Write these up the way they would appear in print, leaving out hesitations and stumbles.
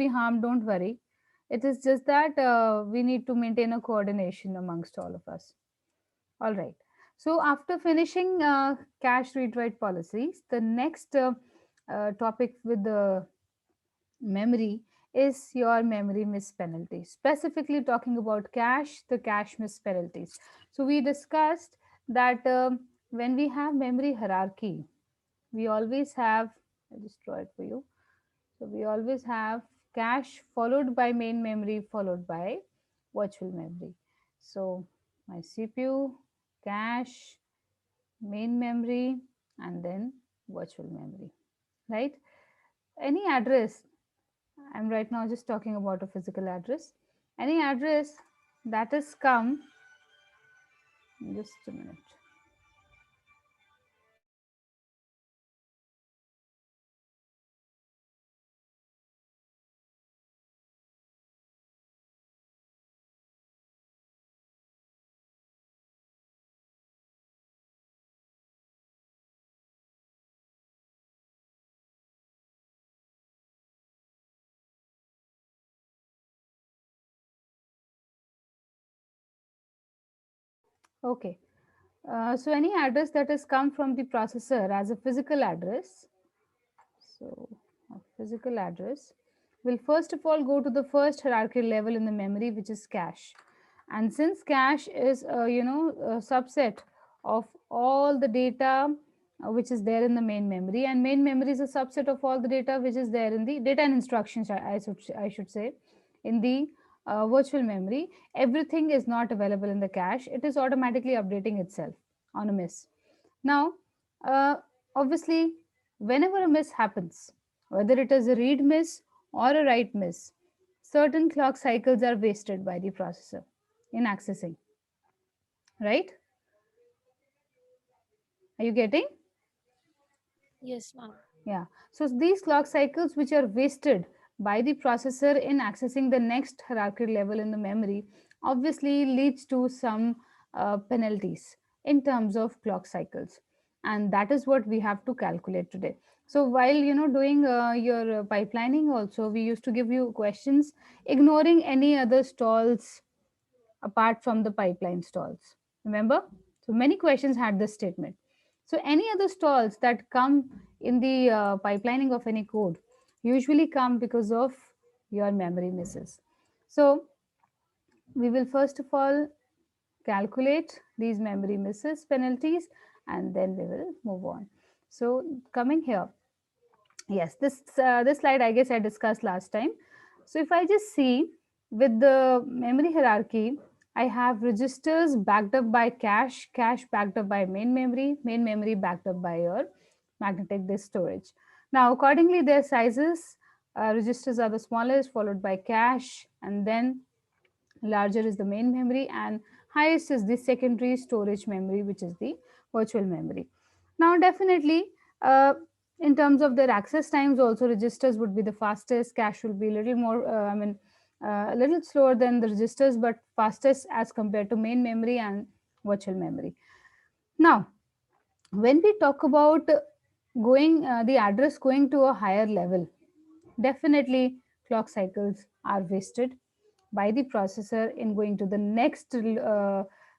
be harmed, don't worry. It is just that we need to maintain a coordination amongst all of us. All right. So after finishing cache read write policies, the next topic with the memory is your memory miss penalty. Specifically talking about cache, the cache miss penalties. So we discussed that when we have memory hierarchy, we always have, I'll just draw it for you. So we always have cache followed by main memory followed by virtual memory. So my CPU, cache, main memory, and then virtual memory, right? Any address, I'm right now just talking about a physical address. Any address that has come, just a minute. Okay. So any address that has come from the processor as a physical address, so a physical address will first of all go to the first hierarchy level in the memory, which is cache. And since cache is a subset of all the data which is there in the main memory, and main memory is a subset of all the data which is there in the data and instructions, I should say, in the virtual memory, everything is not available in the cache. It is automatically updating itself on a miss. Now, uh, obviously, whenever a miss happens, whether it is a read miss or a write miss, certain clock cycles are wasted by the processor in accessing, right? Are you getting? Yes, ma'am. Yeah. So these clock cycles which are wasted by the processor in accessing the next hierarchy level in the memory obviously leads to some penalties in terms of clock cycles, and that is what we have to calculate today. So while doing your pipelining also, we used to give you questions ignoring any other stalls apart from the pipeline stalls. Remember? So many questions had this statement. So any other stalls that come in the pipelining of any code usually come because of your memory misses. So we will first of all calculate these memory misses penalties, and then we will move on. So coming here, yes, this slide I guess I discussed last time. So if I just see with the memory hierarchy, I have registers backed up by cache, cache backed up by main memory backed up by your magnetic disk storage. Now accordingly their sizes, registers are the smallest followed by cache, and then larger is the main memory, and highest is the secondary storage memory, which is the virtual memory. Now definitely, uh, in terms of their access times also, registers would be the fastest, cache will be a little more a little slower than the registers, but fastest as compared to main memory and virtual memory. Now when we talk about going the address going to a higher level, definitely clock cycles are wasted by the processor in going to the next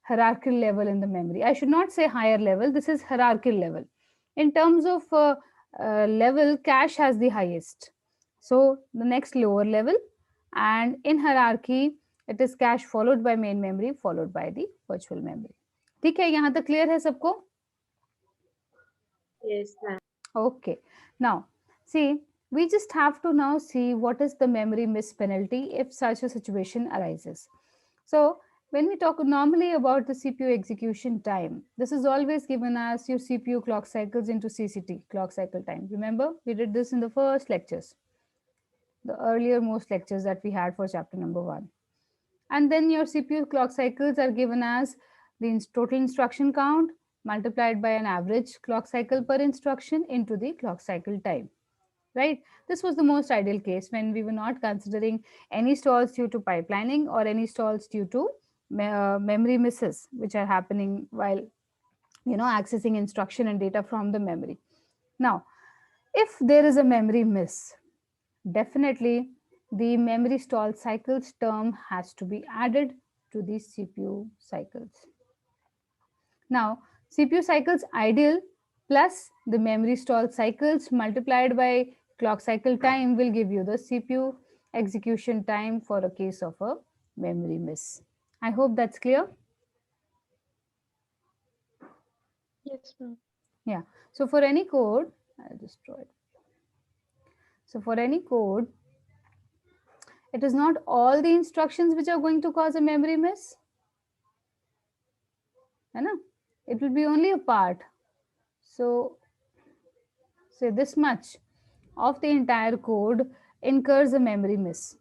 hierarchical level in the memory. I should not say higher level, this is hierarchical level. In terms of level, cache has the highest. So the next lower level, and in hierarchy, it is cache followed by main memory followed by the virtual memory. ठीक है, यहाँ तक clear है सबको? Yes, ma'am. Okay. Now, see, we just have to now see what is the memory miss penalty if such a situation arises. So, when we talk normally about the CPU execution time, this is always given as your CPU clock cycles into CCT, clock cycle time. Remember, we did this in the first lectures, the earlier most lectures that we had for chapter number 1. And then your CPU clock cycles are given as the total instruction count multiplied by an average clock cycle per instruction into the clock cycle time, right? This was the most ideal case when we were not considering any stalls due to pipelining or any stalls due to memory misses which are happening while accessing instruction and data from the memory. Now if there is a memory miss, definitely the memory stall cycles term has to be added to the CPU cycles. Now, CPU cycles ideal plus the memory stall cycles multiplied by clock cycle time will give you the CPU execution time for a case of a memory miss. I hope that's clear. Yes, ma'am. Yeah. So for any code, I'll just draw it. So for any code, it is not all the instructions which are going to cause a memory miss. है ना? It will be only a part. So say this much of the entire code incurs a memory miss.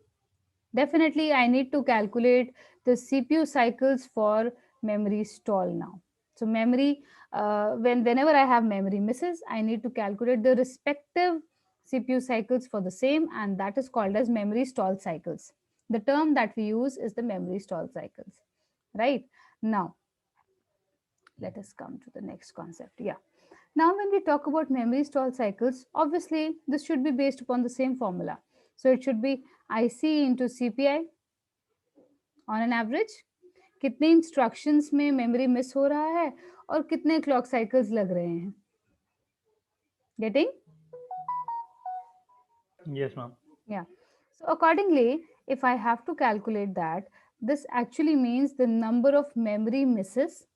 Definitely, I need to calculate the CPU cycles for memory stall now. So memory, whenever I have memory misses, I need to calculate the respective CPU cycles for the same, and that is called as memory stall cycles. The term that we use is the memory stall cycles, right? Now, let us come to the next concept. Yeah. Now, when we talk about memory stall cycles, obviously this should be based upon the same formula. So it should be IC into CPI on an average. कितने instructions में memory miss हो रहा है और कितने clock cycles लग रहे हैं. Getting? Yes, ma'am. Yeah. So accordingly, if I have to calculate that, this actually means the number of memory misses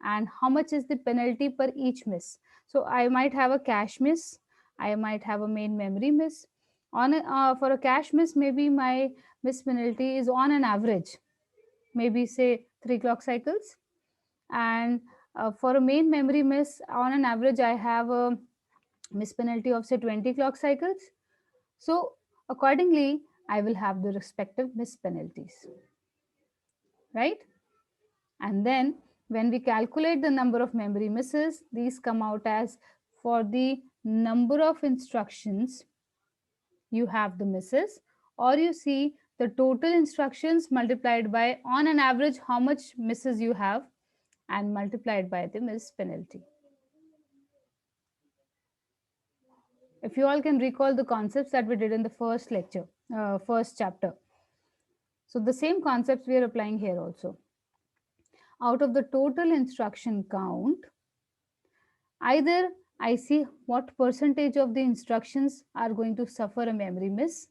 and how much is the penalty per each miss. So I might have a cache miss, I might have a main memory miss. For a cache miss, maybe my miss penalty is on an average, maybe say 3 clock cycles. And for a main memory miss, on an average, I have a miss penalty of say 20 clock cycles. So accordingly, I will have the respective miss penalties, right? And then when we calculate the number of memory misses, these come out as for the number of instructions you have the misses, or you see the total instructions multiplied by on an average how much misses you have and multiplied by the miss penalty. If you all can recall the concepts that we did in the first lecture, first chapter. So the same concepts we are applying here also. Out of the total instruction count, either I see what percentage of the instructions are going to suffer a memory miss,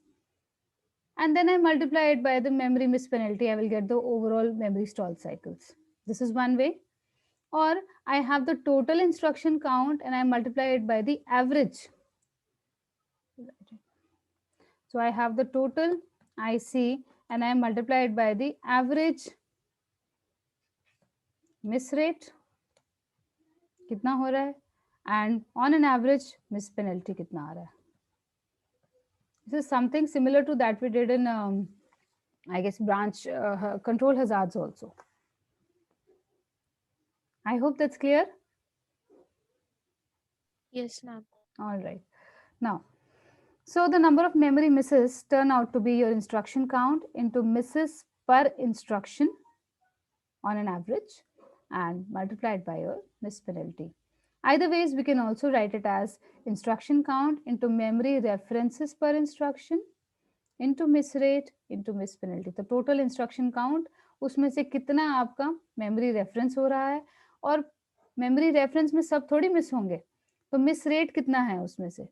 and then I multiply it by the memory miss penalty, I will get the overall memory stall cycles. This is one way. Or I have the total instruction count and I multiply it by the average. So I have the total IC and I multiply it by the average miss rate कितना हो रहा है and on an average miss penalty कितना आ रहा है. This is something similar to that we did in I guess branch control hazards also. I hope that's clear. Yes, ma'am. All right. Now, so the number of memory misses turn out to be your instruction count into misses per instruction on an average and multiplied by your miss penalty. Either ways, we can also write it as instruction count into memory references per instruction into miss rate into miss penalty. तो total instruction count उसमें से कितना आपका memory reference हो रहा है और memory reference में सब थोड़ी miss होंगे, तो miss rate कितना है उसमें से,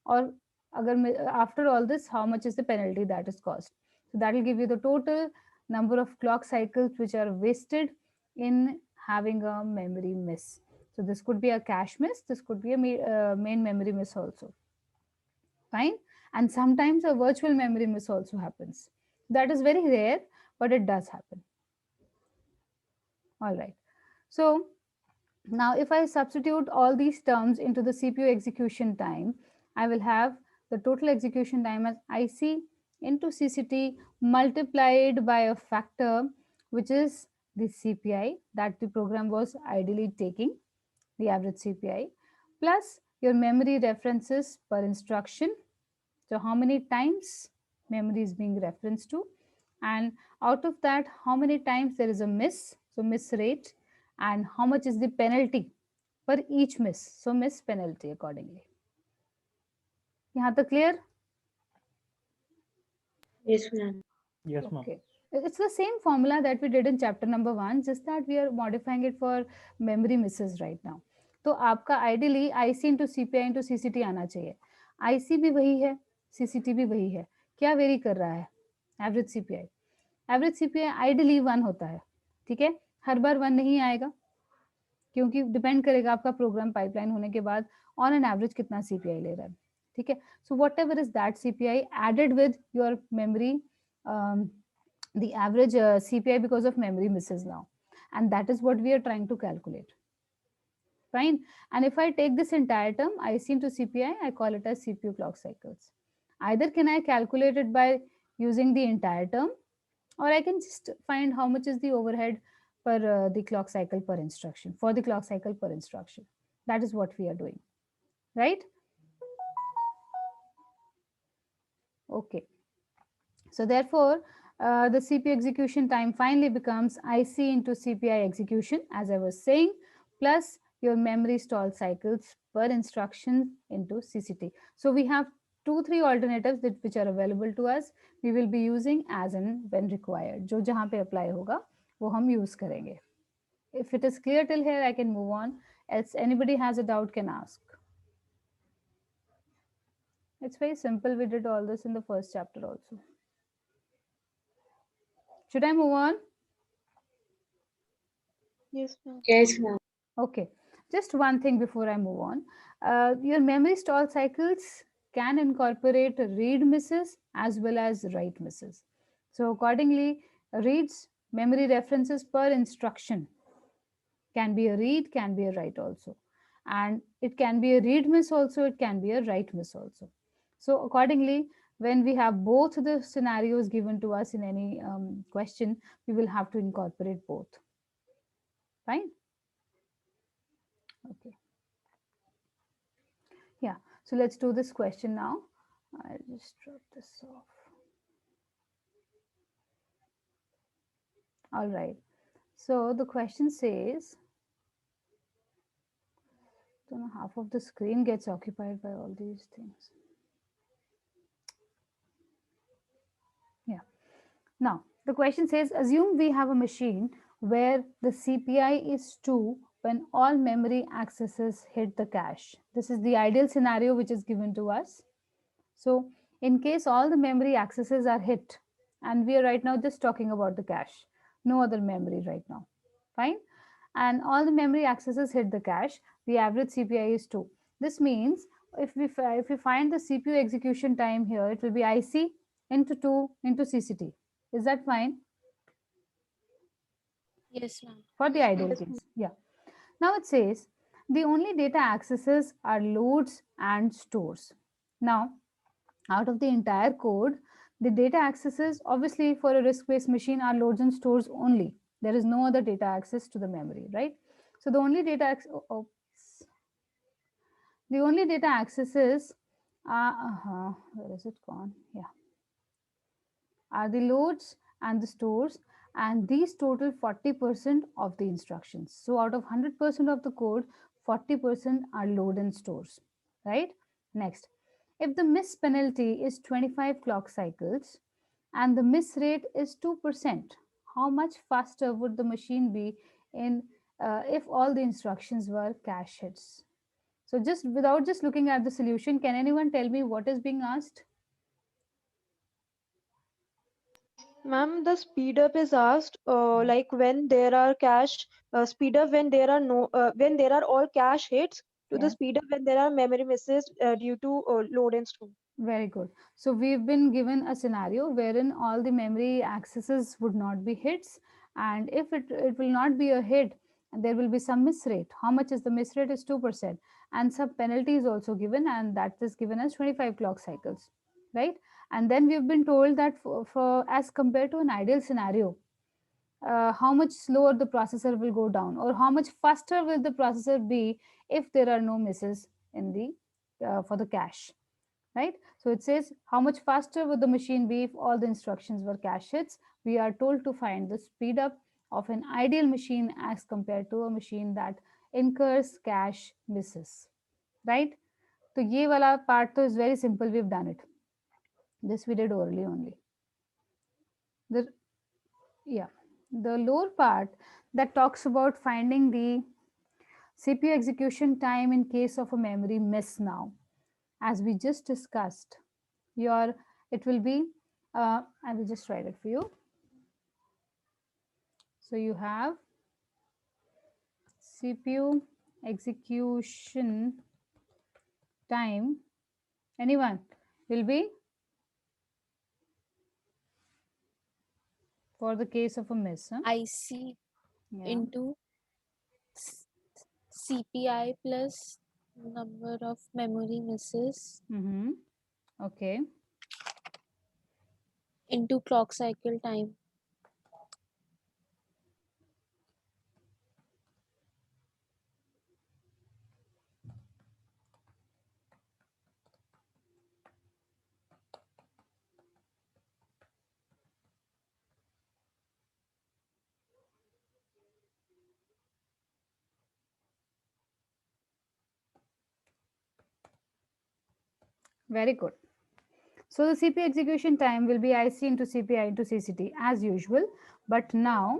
और अगर after all this how much is the penalty that is caused. So that will give you the total number of clock cycles which are wasted in having a memory miss. So this could be a cache miss, this could be a main memory miss also. Fine. And sometimes a virtual memory miss also happens. That is very rare, but it does happen. All right. So now if I substitute all these terms into the CPU execution time, I will have the total execution time as IC into CCT multiplied by a factor which is the CPI that the program was ideally taking, the average CPI, plus your memory references per instruction. So how many times memory is being referenced to, and out of that how many times there is a miss, so miss rate, and how much is the penalty per each miss, so miss penalty accordingly. यहाँ तक clear? Yes, ma'am. Yes, ma'am. Okay. It's the same formula that we did in chapter number 1, just that we are modifying it for memory misses right now. तो आपका ideally IC into CPI into CCT आना चाहिए. IC भी वही है, CCT भी वही है. क्या वेरी कर रहा है? Average CPI. Average CPI ideally 1 होता है. ठीक है, हर बार 1 नहीं आएगा, क्योंकि डिपेंड करेगा आपका प्रोग्राम पाइपलाइन होने के बाद ऑन एन एवरेज कितना सीपीआई ले रहा है. ठीक है, so whatever is that CPI added with your memory, the average CPI because of memory misses now, and that is what we are trying to calculate. Fine. And if I take this entire term IC into CPI, I call it as CPU clock cycles. Either can I calculate it by using the entire term, or I can just find how much is the overhead per the clock cycle per instruction, for the clock cycle per instruction. That is what we are doing, right? Okay. So therefore, the CPU execution time finally becomes IC into CPI execution, as I was saying, plus your memory stall cycles per instruction into CCT. So we have 2-3 alternatives that which are available to us. We will be using as and when required. जो जहाँ पे apply होगा वो हम use करेंगे. If it is clear till here, I can move on. Else anybody has a doubt can ask. It's very simple. We did all this in the first chapter also. Should I move on? Yes, ma'am. Yes, ma'am. Okay, just one thing before I move on. Your memory stall cycles can incorporate read misses as well as write misses. So accordingly, reads memory references per instruction can be a read, can be a write also. And it can be a read miss also, it can be a write miss also. So accordingly, when we have both the scenarios given to us in any question, we will have to incorporate both. Fine? Okay. Yeah, so let's do this question now. I'll just drop this off. All right. So the question says, I don't know, half of the screen gets occupied by all these things. Yeah. Now, the question says, assume we have a machine where the CPI is 2 when all memory accesses hit the cache. This is the ideal scenario which is given to us. So in case all the memory accesses are hit, and we are right now just talking about the cache, no other memory right now, fine? And all the memory accesses hit the cache, the average CPI is 2. This means if we find the CPU execution time here, it will be IC into 2 into CCT. Is that fine? Yes, ma'am. For the ideal case, yeah. Now it says the only data accesses are loads and stores. Now, out of the entire code, the data accesses obviously for a risk-based machine are loads and stores only. There is no other data access to the memory, right? So the only data the only data accesses where is it gone? Yeah, are the loads and the stores, and these total 40% of the instructions. So out of 100% of the code, 40% are load and stores, right? Next, if the miss penalty is 25 clock cycles and the miss rate is 2%, how much faster would the machine be in if all the instructions were cache hits? So just without just looking at the solution, can anyone tell me what is being asked? Ma'am, the speed up is asked like when there are cache speed up when there are no when there are all cache hits to the Yeah. speed up when there are memory misses due to load and store. Very good. So we've been given a scenario wherein all the memory accesses would not be hits, and if it will not be a hit, there will be some miss rate. How much is the miss rate? Is 2%, and some penalty is also given, and that is given as 25 clock cycles, right? And then we've been told that for as compared to an ideal scenario, how much slower the processor will go down, or how much faster will the processor be if there are no misses in the for the cache, right? So it says how much faster would the machine be if all the instructions were cache hits. We are told to find the speed up of an ideal machine as compared to a machine that incurs cache misses, right? So ये वाला part तो is very simple, we've done it. This we did orally only. The yeah, the lower part that talks about finding the CPU execution time in case of a memory miss now, as we just discussed. Your it will be I will just write it for you. So you have CPU execution time. Anyone will be for the case of a miss. Huh? IC Yeah. into s- CPI plus number of memory misses Mm-hmm. Okay. into clock cycle time. Very good. So the CPU execution time will be IC into CPI into CCT as usual. But now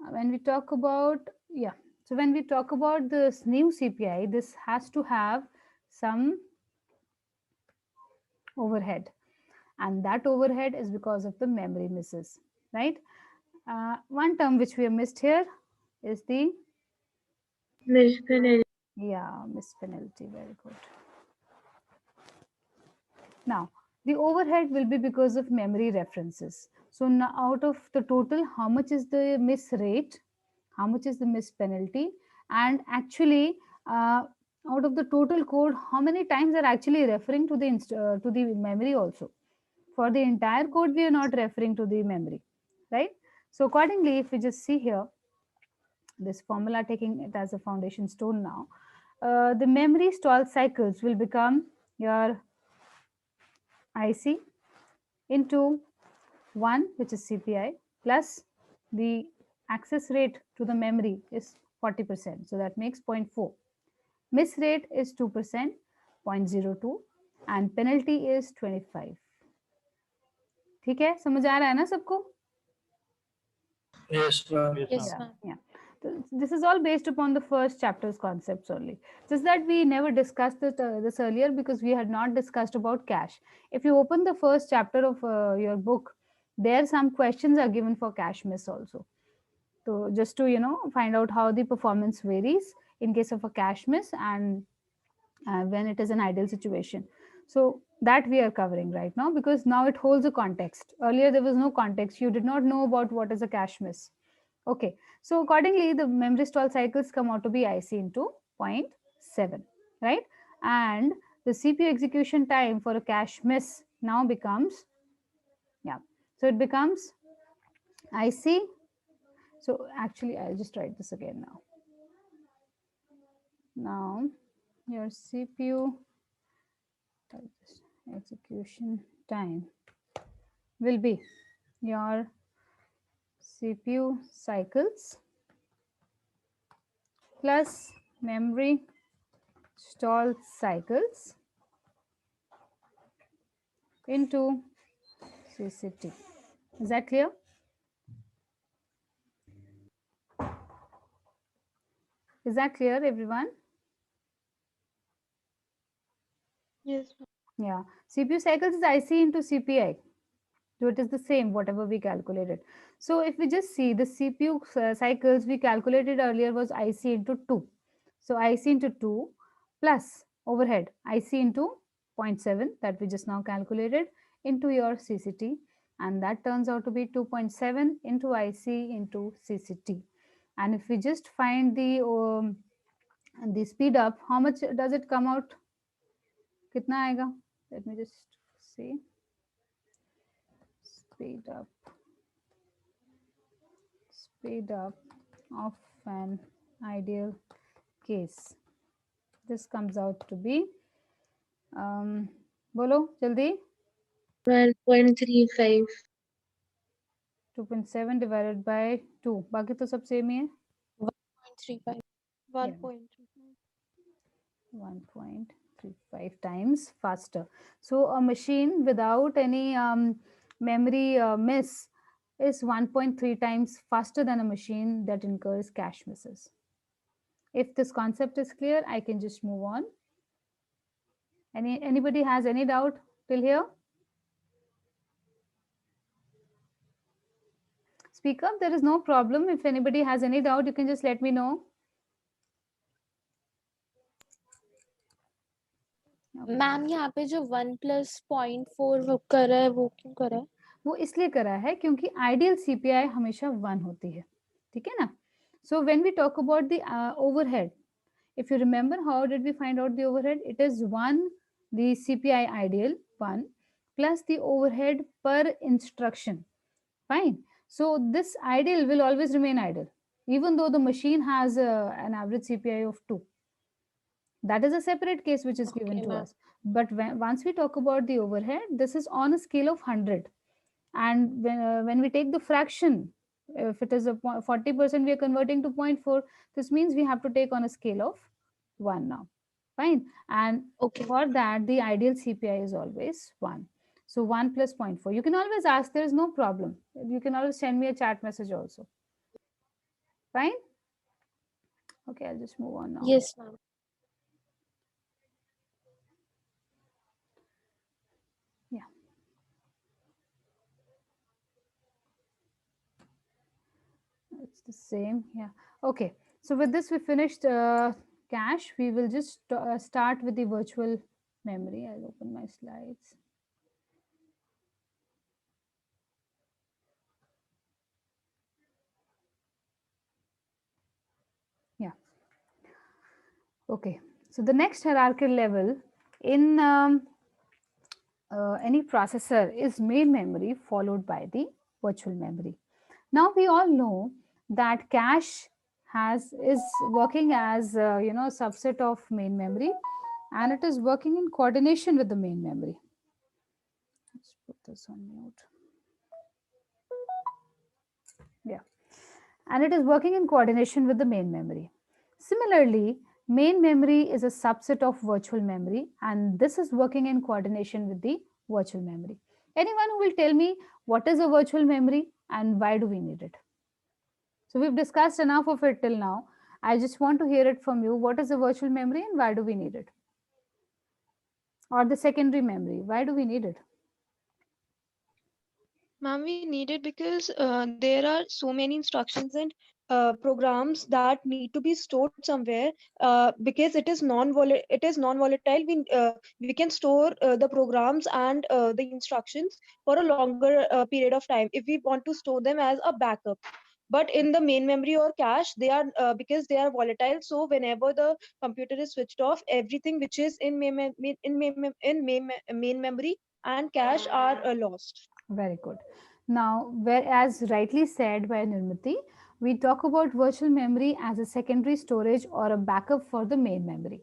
when we talk about, yeah, so when we talk about this new CPI, this has to have some overhead, and that overhead is because of the memory misses, right? One term which we have missed here is the, Miss Penny. yeah, miss penalty. Very good. Now, the overhead will be because of memory references. So now out of the total, how much is the miss rate? How much is the miss penalty? And actually, out of the total code, how many times are actually referring to the to the memory also? For the entire code, we are not referring to the memory, right? So accordingly, if we just see here, this formula taking it as a foundation stone now, the memory stall cycles will become your IC into 1, which is CPI, plus the access rate to the memory is 40%. So that makes 0.4. Miss rate is 2%, 0.02, and penalty is 25. ठीक है, समझ आ रहा है ना सबको? Yes, ma'am. Yes, ma'am. Yes, Yeah, ma'am. yeah. This is all based upon the first chapter's concepts only. Just that we never discussed this earlier because we had not discussed about cache. If you open the first chapter of your book, there some questions are given for cache miss also. So just to find out how the performance varies in case of a cache miss and when it is an ideal situation. So that we are covering right now because now it holds a context. Earlier there was no context. You did not know about what is a cache miss. Okay, so accordingly, the memory stall cycles come out to be IC into zero point 0.7, right? And the CPU execution time for a cache miss now becomes, yeah, so it becomes IC. So actually, I'll just write this again now. Now, your CPU execution time will be your CPU cycles plus memory stall cycles into CCT. Is that clear? Is that clear, everyone? Yes, ma'am. Yeah. CPU cycles is IC into CPI. So it is the same, whatever we calculated. So if we just see the CPU cycles we calculated earlier was IC into 2. So IC into 2 plus overhead IC into zero point 0.7 that we just now calculated into your CCT, and that turns out to be 2.7 into IC into CCT. And if we just find the speed up, how much does it come out? कितना आएगा? Let me just see. Speed up of an ideal case. This comes out to be बोलो जल्दी. 12.35. 2.7 divided by 2. बाकी तो सब same ही है. 1.35. 1.2. 1.35 times faster. So a machine without any memory miss is 1.3 times faster than a machine that incurs cache misses. If this concept is clear, I can just move on. Anybody has any doubt till here? Speak up. There is no problem. If anybody has any doubt, you can just let me know. Okay. Ma'am यहाँ पे जो 1+0.4 वो कर रहा है वो क्यों कर रहा है? वो इसलिए करा है क्योंकि आइडियल सीपीआई हमेशा 1 होती है, ठीक है ना. So when we talk about the overhead, if you remember, how did we find out the overhead? It is 1, the CPI ideal 1 plus the overhead per instruction. Fine. So this ideal will always remain ideal even though the machine has an average CPI of 2. That is a separate case which is given Okay, to ma'am. us. But once we talk about the overhead, this is on a scale of 100. And when we take the fraction, if it is a 40%, we are converting to 0.4. This means we have to take on a scale of 1 now. Fine. And Okay. for that, the ideal CPI is always 1. So 1 plus 0.4. You can always ask, there is no problem. You can always send me a chat message also. Fine. Okay, I'll just move on now. Yes, ma'am. Yeah. It's the same. Yeah. Okay. So with this, we finished cache. We will just start with the virtual memory. I'll open my slides. Yeah. Okay. So the next hierarchical level in any processor is main memory followed by the virtual memory. Now we all know that cache is working as subset of main memory, and it is working in coordination with the main memory. Let's put this on mute. Yeah. And it is working in coordination with the main memory. Similarly, main memory is a subset of virtual memory, and this is working in coordination with the virtual memory. Anyone who will tell me what is a virtual memory and why do we need it? So we've discussed enough of it till now. I just want to hear it from you. What is a virtual memory and why do we need it? Or the secondary memory, why do we need it? Ma'am, we need it because there are so many instructions and programs that need to be stored somewhere. Because it is non-volatile. We can store the programs and the instructions for a longer period of time if we want to store them as a backup. But in the main memory or cache, they are because they are volatile. So whenever the computer is switched off, everything which is in main memory and cache are lost. Very good. Now, whereas rightly said by Nirmati, we talk about virtual memory as a secondary storage or a backup for the main memory.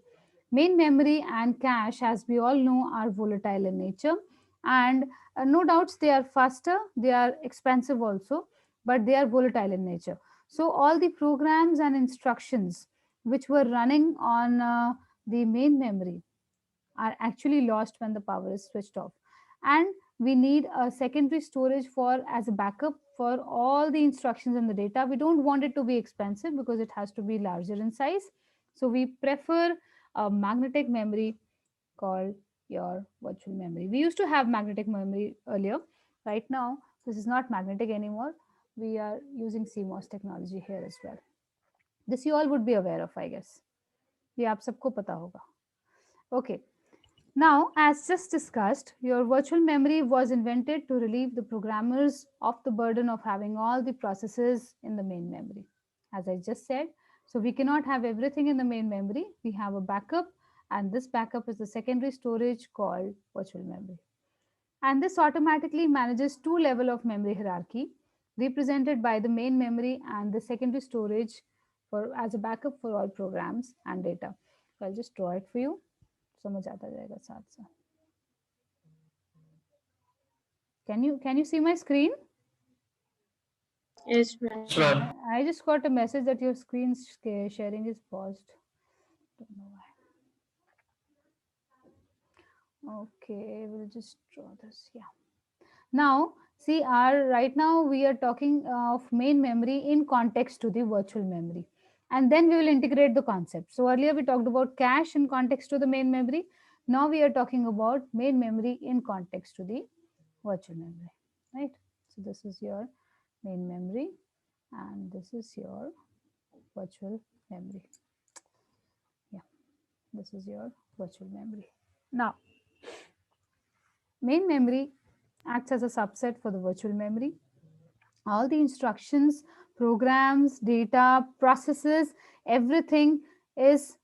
Main memory and cache, as we all know, are volatile in nature, and no doubts they are faster, they are expensive also, but they are volatile in nature. So, all the programs and instructions which were running on the main memory are actually lost when the power is switched off, and we need a secondary storage for as a backup for all the instructions and the data. We don't want it to be expensive because it has to be larger in size, so we prefer a magnetic memory called your virtual memory. We used to have magnetic memory earlier. Right now this is not magnetic anymore. We are using CMOS technology here as well. This you all would be aware of, I guess. ये आप सबको पता होगा. Okay. Now, as just discussed, your virtual memory was invented to relieve the programmers of the burden of having all the processes in the main memory. As I just said, so we cannot have everything in the main memory. We have a backup, and this backup is the secondary storage called virtual memory. And this automatically manages two levels of memory hierarchy, represented by the main memory and the secondary storage for as a backup for all programs and data. So I'll just draw it for you. समझ आता जाएगा साथ साथ. Can you see my screen? Yes, ma'am. Yes, ma'am. I just got a message that your screen sharing is paused. Don't know why. Okay, we'll just draw this. Yeah. Now See, our right now we are talking of main memory in context to the virtual memory, and then we will integrate the concept. So earlier we talked about cache in context to the main memory. Now we are talking about main memory in context to the virtual memory, right? So this is your main memory, and this is your virtual memory. Yeah, this is your virtual memory. Now, main memory acts as a subset for the virtual memory. All the instructions, programs, data, processes, everything is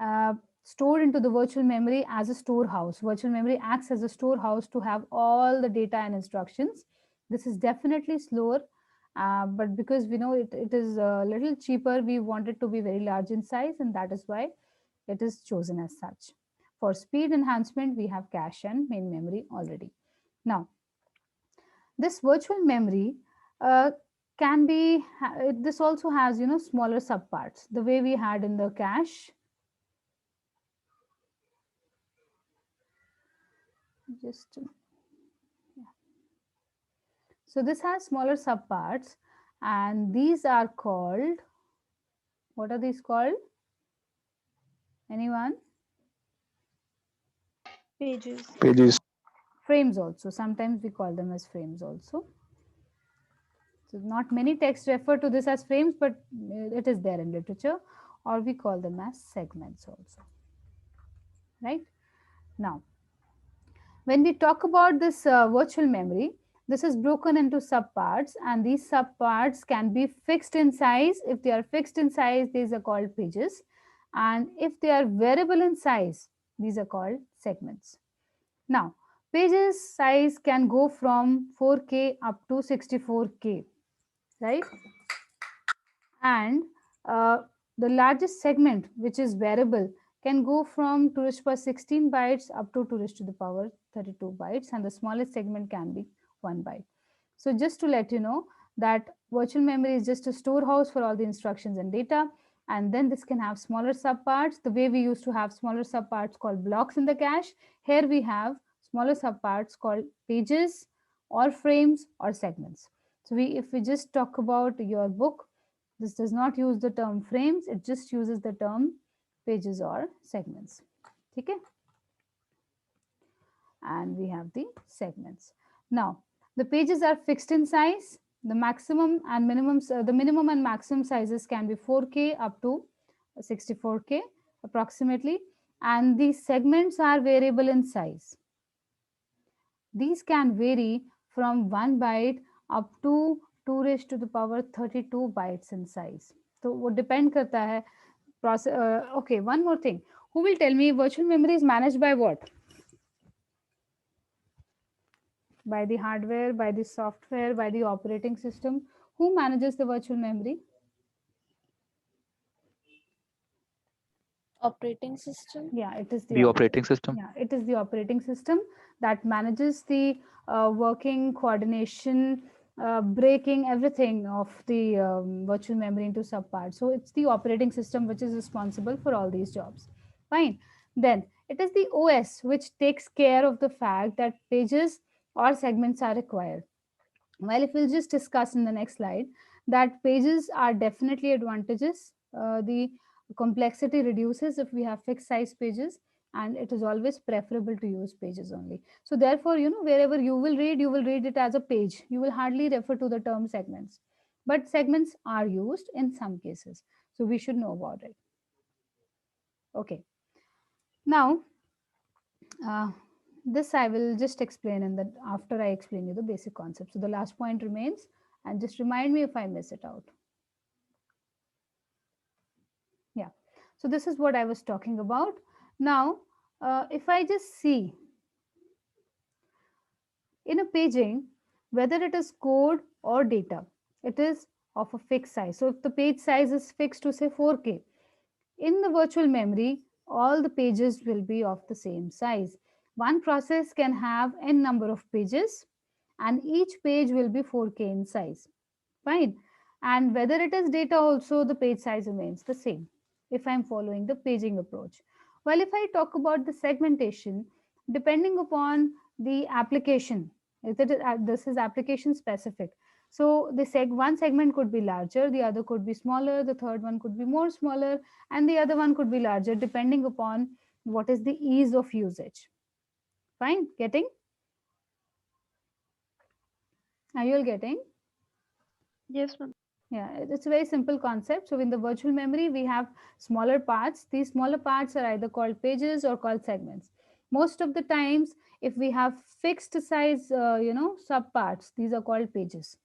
uh, stored into the virtual memory as a storehouse. Virtual memory acts as a storehouse to have all the data and instructions. This is definitely slower, but because we know it is a little cheaper, we want it to be very large in size, and that is why it is chosen as such. For speed enhancement, we have cache and main memory already. Now, this virtual memory uh, can be this also has smaller subparts the way we had in the cache. Just yeah. So this has smaller subparts, and these are called, what are these called? Anyone? Pages. Pages. Frames also, sometimes we call them as frames also. So not many texts refer to this as frames, but it is there in literature, or we call them as segments also, right? Now, when we talk about this virtual memory, this is broken into subparts, and these subparts can be fixed in size. If they are fixed in size, these are called pages, and if they are variable in size, these are called segments. Now, pages size can go from 4K up to 64K, right? And uh, the largest segment, which is variable, can go from 2 raised to the power 16 bytes up to 2 raised to the power 32 bytes, and the smallest segment can be 1 byte. So just to let you know that virtual memory is just a storehouse for all the instructions and data, and then this can have smaller subparts. The way we used to have smaller subparts called blocks in the cache, here we have smaller subparts called pages or frames or segments. So if we just talk about your book, this does not use the term frames, it just uses the term pages or segments. Okay? And we have the segments. Now, the pages are fixed in size. The maximum and minimum, the minimum and maximum sizes can be 4K up to 64K approximately. And these segments are variable in size. These can vary from 1 byte up to 2 raised to the power 32 bytes in size. So वो depend करता है process. Okay, one more thing. Who will tell me virtual memory is managed by what? By the hardware, by the software, by the operating system. Who manages the virtual memory? Operating system. Yeah, it is The operating system. yeah, it is the operating system that manages the working, coordination, breaking everything of the virtual memory into subparts. So it's the operating system which is responsible for all these jobs. Fine. Then it is the OS which takes care of the fact that pages or segments are required. Well, if we'll just discuss in the next slide that pages are definitely advantages. The complexity reduces if we have fixed size pages, and it is always preferable to use pages only. So therefore, wherever you will read it as a page. You will hardly refer to the term segments. But segments are used in some cases. So we should know about it. Okay. Now, uh, this I will just explain in the after I explain you the basic concept. So the last point remains, and just remind me if I miss it out. Yeah. So this is what I was talking about. Now, if I just see in a paging, whether it is code or data, it is of a fixed size. So if the page size is fixed to say 4K, in the virtual memory, all the pages will be of the same size. One process can have n number of pages, and each page will be 4K in size. Fine. And whether it is data also, the page size remains the same if I'm following the paging approach. Well, if I talk about the segmentation, depending upon the application, This is application specific. So the one segment could be larger, the other could be smaller, the third one could be more smaller, and the other one could be larger depending upon what is the ease of usage. Fine, getting? Are you all getting? Yes, ma'am. Yeah, it's a very simple concept. So in the virtual memory, we have smaller parts. These smaller parts are either called pages or called segments. Most of the times, if we have fixed size, sub parts, these are called pages.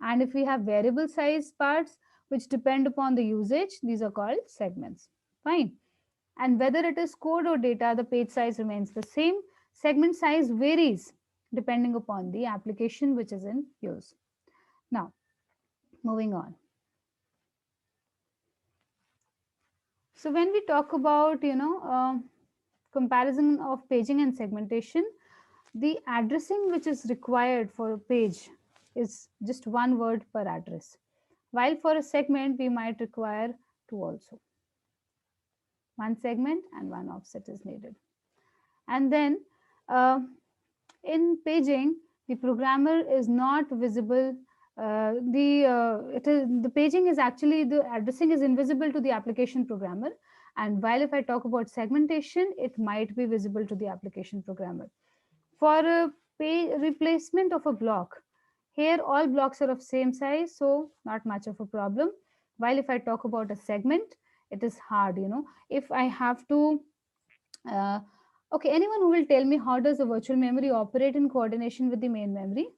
And if we have variable size parts, which depend upon the usage, these are called segments. Fine. And whether it is code or data, the page size remains the same. Segment size varies depending upon the application which is in use. Now, moving on. So when we talk about, comparison of paging and segmentation, the addressing which is required for a page is just one word per address. While for a segment, we might require two also. One segment and one offset is needed. And then uh, in paging, the programmer is not visible. The paging is actually, the addressing is invisible to the application programmer. And while if I talk about segmentation, it might be visible to the application programmer. For a replacement of a block, here all blocks are of same size, so not much of a problem. While if I talk about a segment, it is hard. If I have to uh, okay, anyone who will tell me how does the virtual memory operate in coordination with the main memory?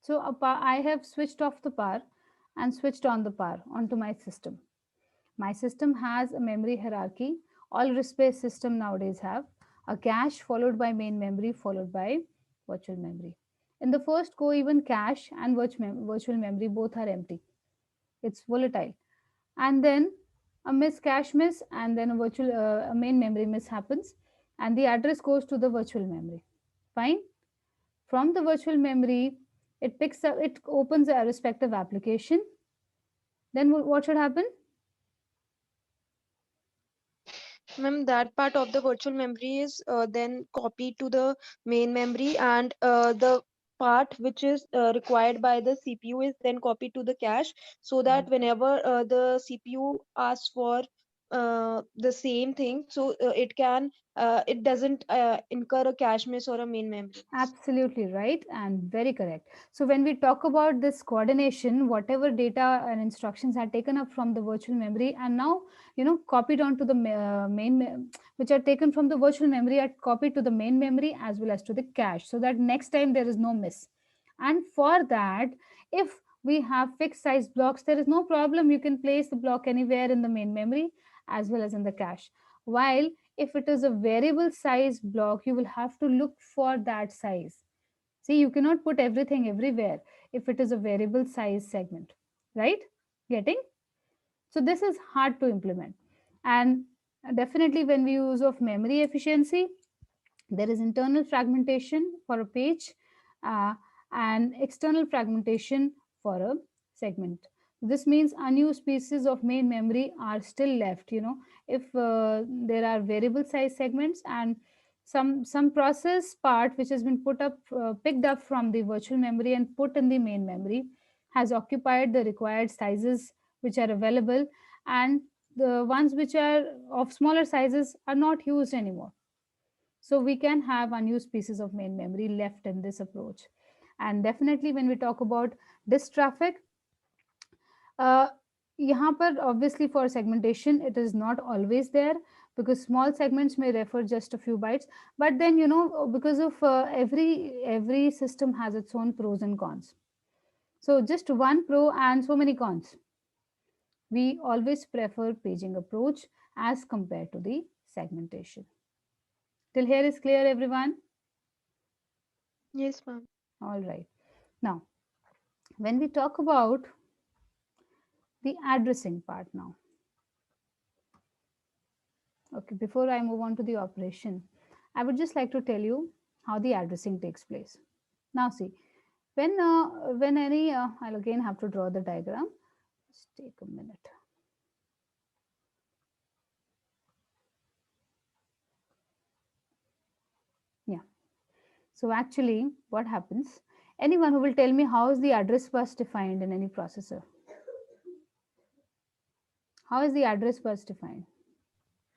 So I have switched off the power and switched on the power onto my system. My system has a memory hierarchy. All RISC-based system nowadays have a cache followed by main memory followed by virtual memory. In the first go, even cache and virtual memory both are empty. It's volatile. And then a miss, cache miss, and then a main memory miss happens, and the address goes to the virtual memory. Fine. From the virtual memory, it opens a respective application. Then what should happen? Ma'am, that part of the virtual memory is then copied to the main memory, and the part which is required by the CPU is then copied to the cache, so that whenever the CPU asks for the same thing, so it doesn't incur a cache miss or a main memory miss. Absolutely right and very correct. So when we talk about this coordination, whatever data and instructions are taken up from the virtual memory and now copied onto the which are taken from the virtual memory are copied to the main memory as well as to the cache, so that next time there is no miss. And for that, if we have fixed size blocks, there is no problem. You can place the block anywhere in the main memory as well as in the cache. While if it is a variable size block, you will have to look for that size. See, you cannot put everything everywhere if it is a variable size segment, right? Getting? So this is hard to implement. And definitely when we use of memory efficiency, there is internal fragmentation for a page uh, and external fragmentation for a segment. This means unused pieces of main memory are still left. If there are variable size segments and some process part which has been picked up from the virtual memory and put in the main memory has occupied the required sizes which are available, and the ones which are of smaller sizes are not used anymore. So we can have unused pieces of main memory left in this approach. And definitely when we talk about disk traffic, uh, यहाँ पर obviously for segmentation it is not always there, because small segments may refer just a few bytes, but then because of every system has its own pros and cons. So just one pro and so many cons. We always prefer paging approach as compared to the segmentation. Till here is clear, everyone? Yes, ma'am. All right. Now, when we talk about the addressing part now, okay, before I move on to the operation, I would just like to tell you how the addressing takes place. Now, see, when any, I'll again have to draw the diagram. Just take a minute. So actually, what happens? Anyone who will tell me how is the address bus defined in any processor? How is the address bus defined?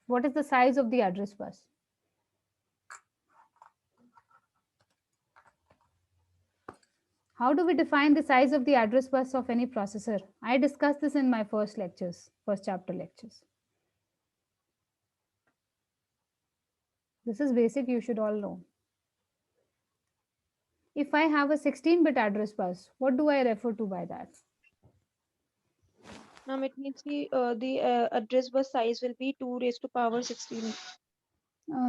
What is the size of the address bus? How do we define the size of the address bus of any processor? I discussed this in my first chapter lectures. This is basic, you should all know. If I have a 16-bit address bus, what do I refer to by that? It means the address bus size will be 2 raised to power 16.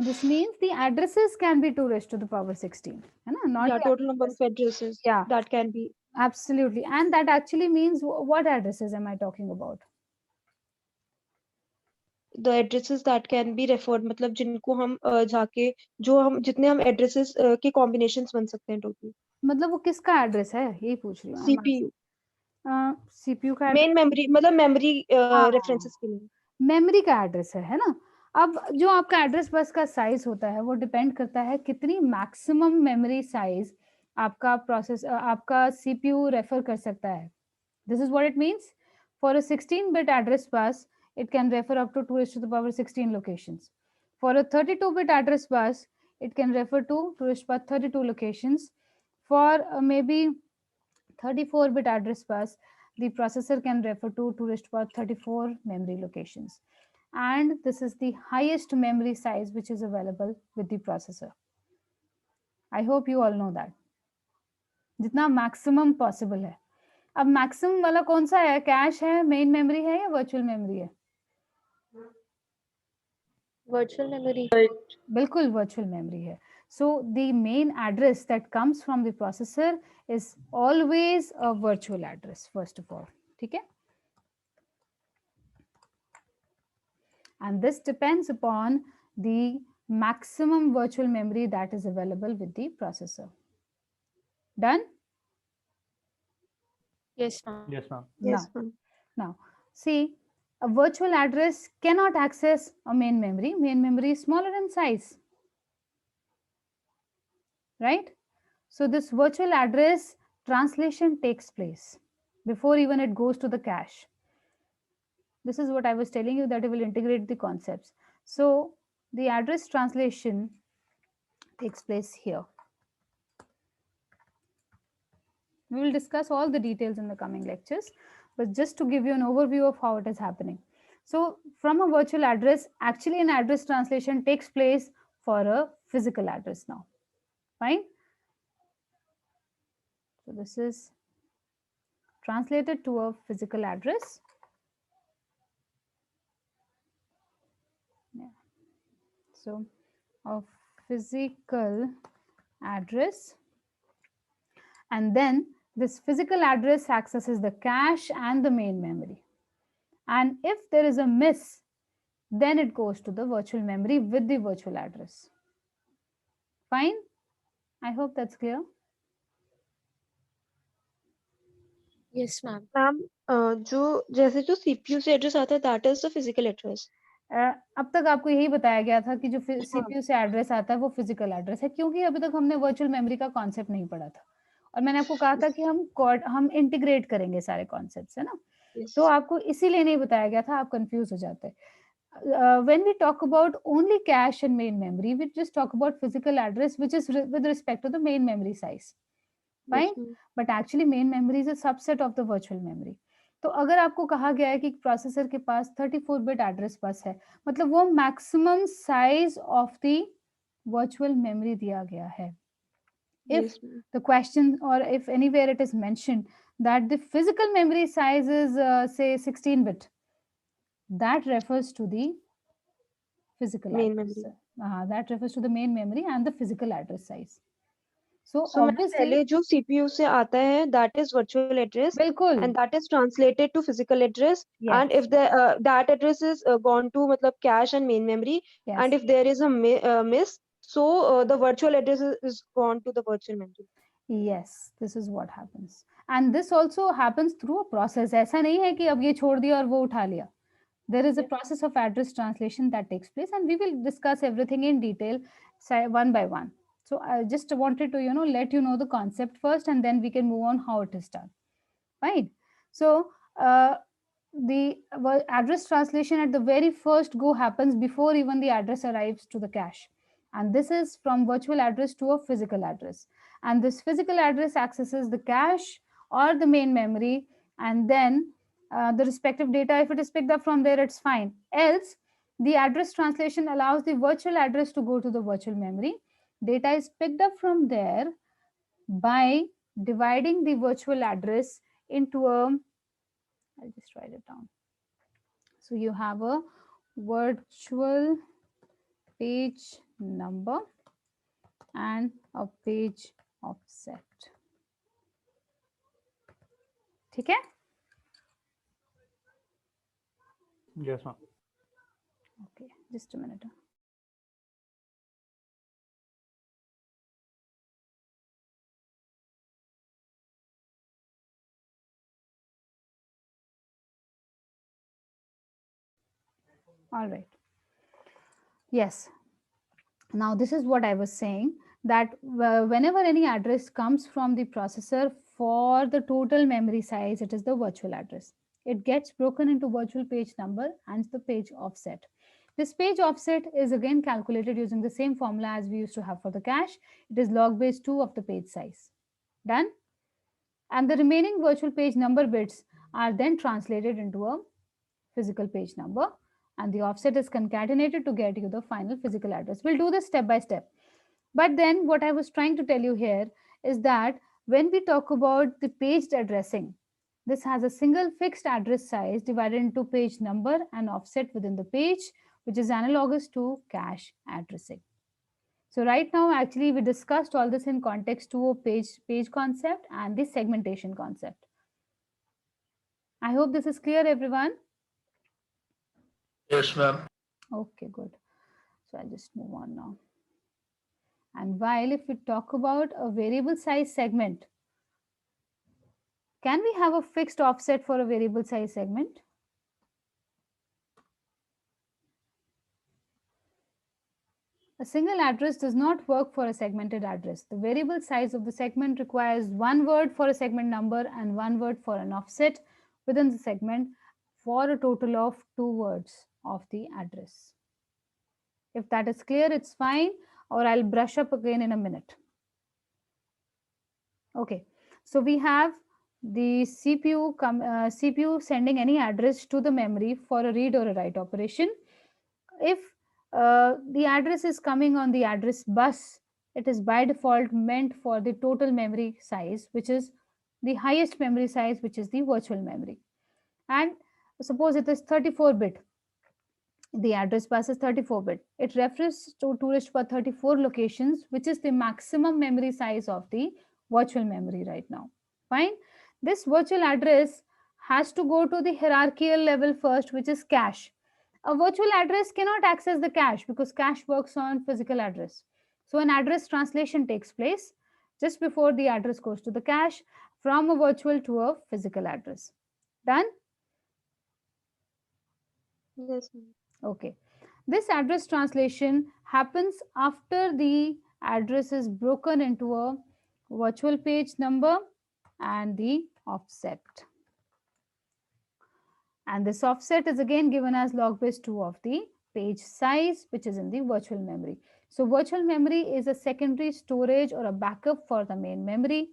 This means the addresses can be 2 raised to the power 16. Not Yeah, the total number addresses. of addresses Yeah, that can be. absolutely. And that actually means what addresses am I talking about? The addresses that can be referred, मतलब जिनको हम जाके जो हम जितने हम addresses के combinations बन सकते हैं total. मतलब वो किसका एड्रेस है, यही पूछ रही हूँ। CPU, सीपीयू का main memory, मतलब memory हाँ, references के लिए. मेमोरी का एड्रेस है ना। अब जो आपका एड्रेस बस का साइज होता है वो डिपेंड करता है कितनी मैक्सिमम मेमोरी साइज आपका सीपीयू रेफर कर सकता है। This is what it means for a 16-bit address bus it can refer up to 2 raised to the power 16 locations. For a 32-bit address bus it can refer to 2 raised to the power 32 locations. For maybe 34-bit address bus, the processor can refer to 2 raised to the power 34 memory locations. And this is the highest memory size which is available with the processor. I hope you all know that. जितना maximum possible है. अब maximum वाला कौन सा है? Cash है, main memory है या वर्चुअल मेमोरी है? virtual memory. बिल्कुल वर्चुअल मेमोरी है. So the main address that comes from the processor is always a virtual address first of all. ठीक है? And this depends upon the maximum virtual memory that is available with the processor. Done? Yes, ma'am. Yes, ma'am. Yes, ma'am. Now, see, a virtual address cannot access a main memory. Main memory is smaller in size, right? So this virtual address translation takes place before even it goes to the cache. This is what I was telling you, that it will integrate the concepts. So the address translation takes place here. We will discuss all the details in the coming lectures, but just to give you an overview of how it is happening. So from a virtual address, actually an address translation takes place for a physical address now. Fine. So this is translated to a physical address. Yeah. So a physical address, and then this physical address accesses the cache and the main memory. And if there is a miss, then it goes to the virtual memory with the virtual address. Fine? I hope that's clear. Yes, ma'am. Ma'am, जो जैसे जो CPU से address आता है, that is the physical address. अब तक आपको यही बताया गया था कि जो सीपीयू से एड्रेस आता है वो फिजिकल एड्रेस है, क्योंकि अभी तक हमने वर्चुअल मेमोरी का कॉन्सेप्ट नहीं पढ़ा था और मैंने आपको कहा था कि हम इंटीग्रेट करेंगे सारे कॉन्सेप्ट्स, है ना? Yes. तो आपको इसीलिए नहीं बताया गया था, आप कंफ्यूज हो जाते हैं. When we talk about only cache and main memory, we just talk about physical address which is with respect to the main memory size. Fine? Yes, ma'am. But actually main memory is a subset of the virtual memory. तो अगर आपको कहा गया है कि processor के पास 34-bit address bus है, मतलब वो maximum size of the virtual memory दिया गया है. If Yes, ma'am. the question, or if anywhere it is mentioned that the physical memory size is say 16-bit, that refers to the physical Main address. memory. That refers to the main memory and the physical address size. So So, ma'am, obviously, पहले जो CPU से आता है, that is virtual address, बिल्कुल, and that is translated to physical address. yes, And if the that address is gone to मतलब cache and main memory, yes, and if there is a miss, so the virtual address is gone to the virtual memory. yes, this is what happens. And this also happens through a process. ऐसा नहीं है कि अब ये छोड़ दिया और वो उठा लिया. There is a Yes. process of address translation that takes place, and we will discuss everything in detail one by one. So I just wanted to, let you know the concept first, and then we can move on how it is done. Right? So uh, the address translation at the very first go happens before even the address arrives to the cache, and this is from virtual address to a physical address, and this physical address accesses the cache or the main memory, and then the respective data, if it is picked up from there, it's fine. Else the address translation allows the virtual address to go to the virtual memory. Data is picked up from there by dividing the virtual address into a, I'll just write it down. So you have a virtual page number and a page offset. ठीक है? Yes, ma'am. Okay, just a minute. All right. Yes. Now this is what I was saying, that whenever any address comes from the processor for the total memory size, it is the virtual address. It gets broken into virtual page number and the page offset. This page offset is again calculated using the same formula as we used to have for the cache. It is log base 2 of the page size. Done? And the remaining virtual page number bits are then translated into a physical page number, and the offset is concatenated to get you the final physical address. We'll do this step by step. But then what I was trying to tell you here is that when we talk about the paged addressing, this has a single fixed address size divided into page number and offset within the page, which is analogous to cache addressing. So right now, actually, we discussed all this in context to a page concept and the segmentation concept. I hope this is clear, everyone. Yes, ma'am. Okay, good. So I'll just move on now. And while if we talk about a variable size segment, can we have a fixed offset for a variable size segment? A single address does not work for a segmented address. The variable size of the segment requires one word for a segment number and one word for an offset within the segment for a total of 2 words of the address. If that is clear, it's fine, or I'll brush up again in a minute. Okay, so we have the CPU sending any address to the memory for a read or a write operation. If the address is coming on the address bus, it is by default meant for the total memory size, which is the highest memory size, which is the virtual memory. And suppose it is 34-bit, the address bus is 34-bit. It refers to 2 raised to power 34 locations, which is the maximum memory size of the virtual memory right now. Fine. This virtual address has to go to the hierarchical level first, which is cache. A virtual address cannot access the cache because cache works on physical address. So an address translation takes place just before the address goes to the cache from a virtual to a physical address. Done? Yes, ma'am. Okay. This address translation happens after the address is broken into a virtual page number and the offset. And this offset is again given as log base 2 of the page size, which is in the virtual memory. So virtual memory is a secondary storage or a backup for the main memory,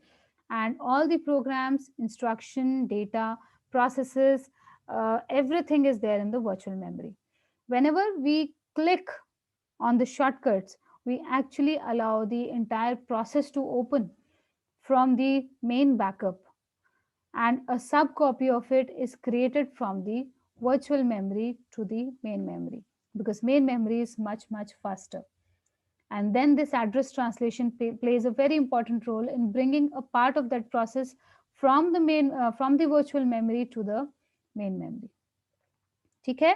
and all the programs, instruction, data, processes, everything is there in the virtual memory. Whenever we click on the shortcuts, we actually allow the entire process to open from the main backup, and a subcopy of it is created from the virtual memory to the main memory, because main memory is much faster. And then this address translation plays a very important role in bringing a part of that process from the virtual memory to the main memory. ठीक है?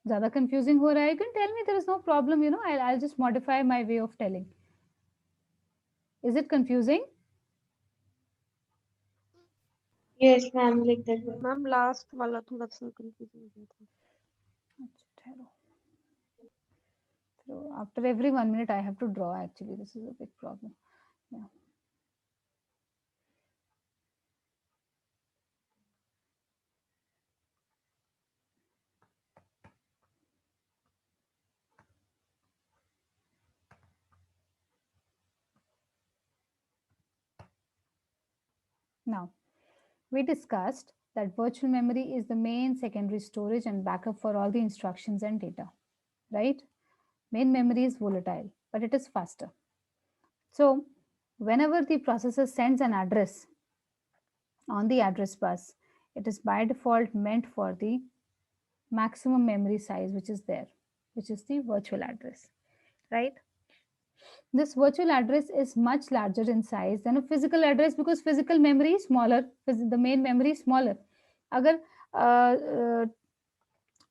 ज़्यादा confusing हो रहा है? You can tell me, there is no problem, I'll just modify my way of telling. Is it confusing? Yes, ma'am, like that one. Ma'am last वाला थोड़ा सा confusion हो गया था. अच्छा ठहरो. So after every 1 minute, I have to draw. Actually, this is a big problem. Yeah. Now, we discussed that virtual memory is the main secondary storage and backup for all the instructions and data, right? Main memory is volatile, but it is faster. So, whenever the processor sends an address on the address bus, it is by default meant for the maximum memory size which is there, which is the virtual address, right? This virtual address is much larger in size than a physical address because physical memory is smaller, the main memory is smaller. Agar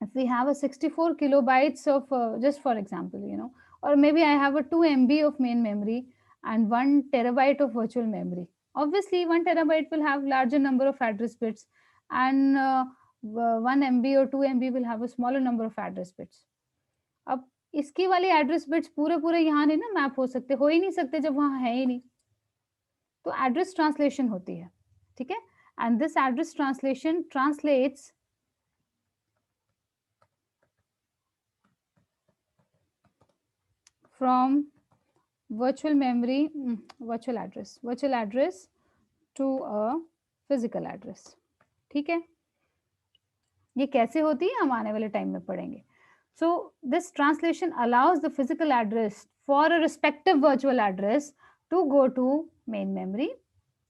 if we have a 64 kilobytes of just for example, or maybe I have a 2 MB of main memory and 1 terabyte of virtual memory, obviously 1 terabyte will have larger number of address bits, and 1 MB or 2 MB will have a smaller number of address bits. अब इसकी वाली address bits पूरे पूरे यहाँ नहीं ना map हो ही नहीं सकते जब वहाँ है ही नहीं, तो एड्रेस ट्रांसलेशन होती है, ठीक है, and this address translation translates from virtual memory, virtual address to a physical address, ठीक है, ये कैसे होती है हम आने वाले टाइम में पढ़ेंगे. So this translation allows the physical address for a respective virtual address to go to main memory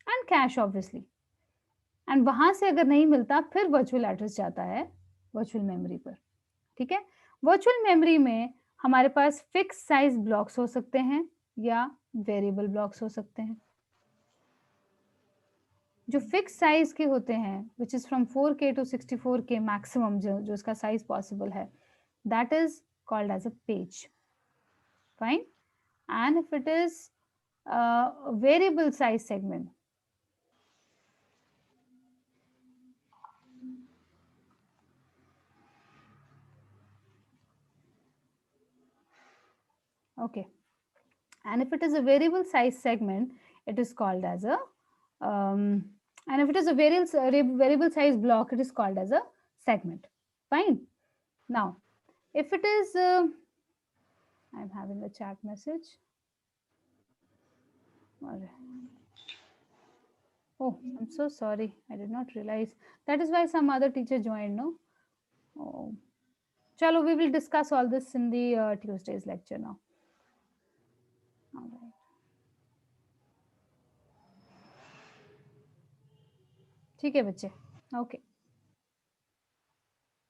and cache obviously, and वहां से अगर नहीं मिलता फिर virtual address जाता है virtual memory पर, ठीक है. virtual memory में हमारे पास फिक्स साइज ब्लॉक्स हो सकते हैं या वेरिएबल ब्लॉक्स हो सकते हैं. जो फिक्स साइज के होते हैं which is from 4K to 64K maximum, जो उसका साइज पॉसिबल है, that is called as a page, fine. And if it is variable size segment, okay, and if it is a variable size segment, it is called as a and if it is a variable size block, it is called as a segment, fine. Now if it is I'm having a chat message. Oh, I'm so sorry, I did not realize. That is why some other teacher joined, no? Oh, chalo, we will discuss all this in the Tuesday's lecture now. All right. ठीक है बच्चे, okay.